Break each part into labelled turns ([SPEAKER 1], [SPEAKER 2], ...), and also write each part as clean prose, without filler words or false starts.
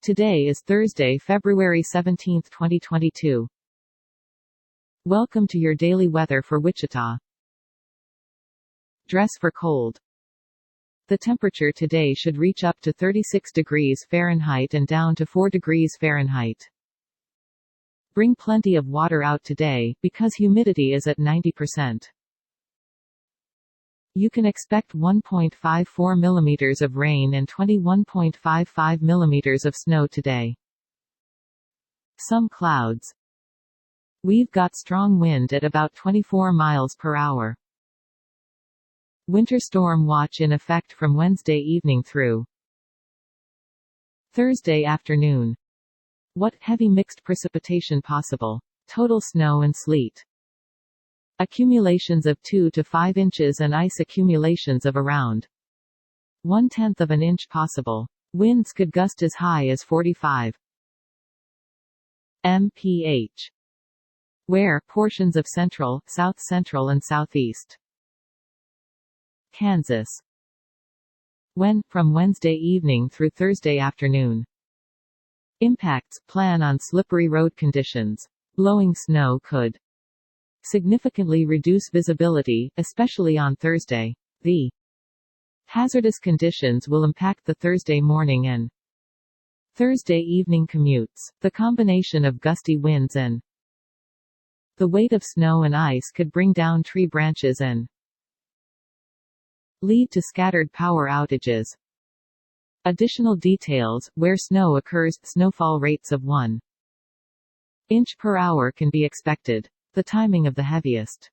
[SPEAKER 1] Today is Thursday, February 17, 2022. Welcome to your daily weather for Wichita. Dress for cold. The temperature today should reach up to 36 degrees Fahrenheit and down to 4 degrees Fahrenheit. Bring plenty of water out today, because humidity is at 90%. You can expect 1.54 millimeters of rain and 21.55 millimeters of snow today. Some clouds. We've got strong wind at about 24 miles per hour. Winter storm watch in effect from Wednesday evening through Thursday afternoon. What heavy mixed precipitation possible? Total snow and sleet. Accumulations of 2 to 5 inches and ice accumulations of around 1/10 of an inch possible. Winds could gust as high as 45 mph. Where portions of central, south central and southeast Kansas. When, from Wednesday evening through Thursday afternoon. Impacts, plan on slippery road conditions. Blowing snow could significantly reduce visibility, especially on Thursday. The hazardous conditions will impact the Thursday morning and Thursday evening commutes. The combination of gusty winds and the weight of snow and ice could bring down tree branches and lead to scattered power outages. Additional details: where snow occurs, snowfall rates of 1 inch per hour can be expected. The timing of the heaviest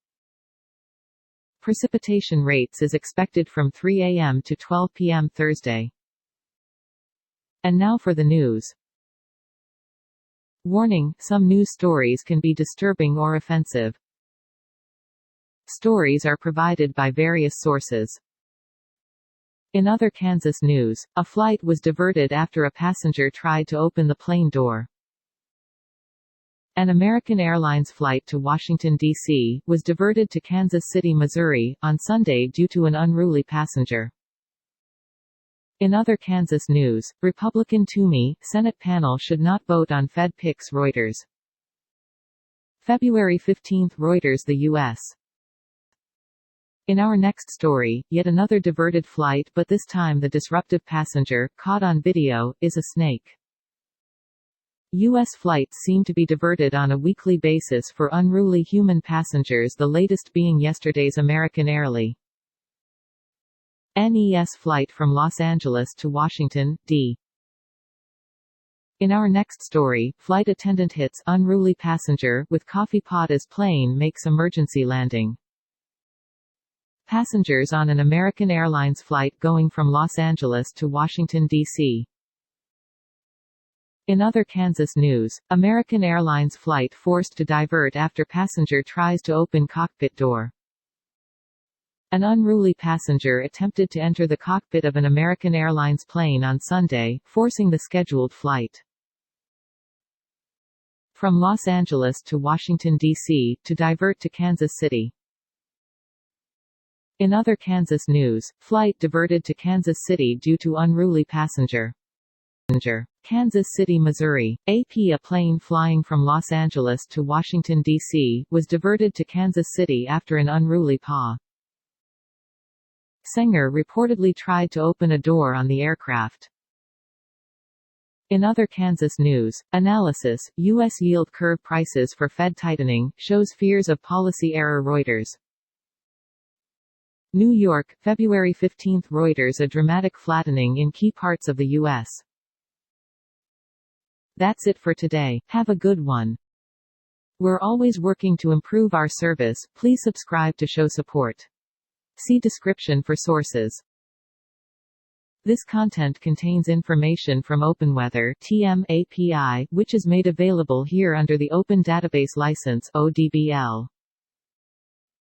[SPEAKER 1] precipitation rates is expected from 3 a.m. to 12 p.m. Thursday. And now for the news. Warning: some news stories can be disturbing or offensive. Stories are provided by various sources. In other Kansas news, a flight was diverted after a passenger tried to open the plane door. An American Airlines flight to Washington, D.C., was diverted to Kansas City, Missouri, on Sunday due to an unruly passenger. In other Kansas news, Republican Toomey, Senate panel should not vote on Fed picks. Reuters. February 15, Reuters. The U.S. In our next story, yet another diverted flight, but this time the disruptive passenger, caught on video, is a snake. U.S. flights seem to be diverted on a weekly basis for unruly human passengers, the latest being yesterday's American Airlines flight from Los Angeles to Washington, D.C. In our next story, flight attendant hits unruly passenger with coffee pot as plane makes emergency landing. Passengers on an American Airlines flight going from Los Angeles to Washington, D.C. In other Kansas news, American Airlines flight forced to divert after passenger tries to open cockpit door. An unruly passenger attempted to enter the cockpit of an American Airlines plane on Sunday, forcing the scheduled flight from Los Angeles to Washington, D.C., to divert to Kansas City. In other Kansas news, flight diverted to Kansas City due to unruly passenger. Kansas City, Missouri. A plane flying from Los Angeles to Washington, D.C., was diverted to Kansas City after an unruly passenger reportedly tried to open a door on the aircraft. In other Kansas news, analysis, U.S. yield curve prices for Fed tightening, shows fears of policy error. Reuters. New York, February 15, Reuters. A dramatic flattening in key parts of the U.S. That's it for today. Have a good one. We're always working to improve our service. Please subscribe to show support. See description for sources. This content contains information from OpenWeather (TM) API, which is made available here under the Open Database License (ODBL).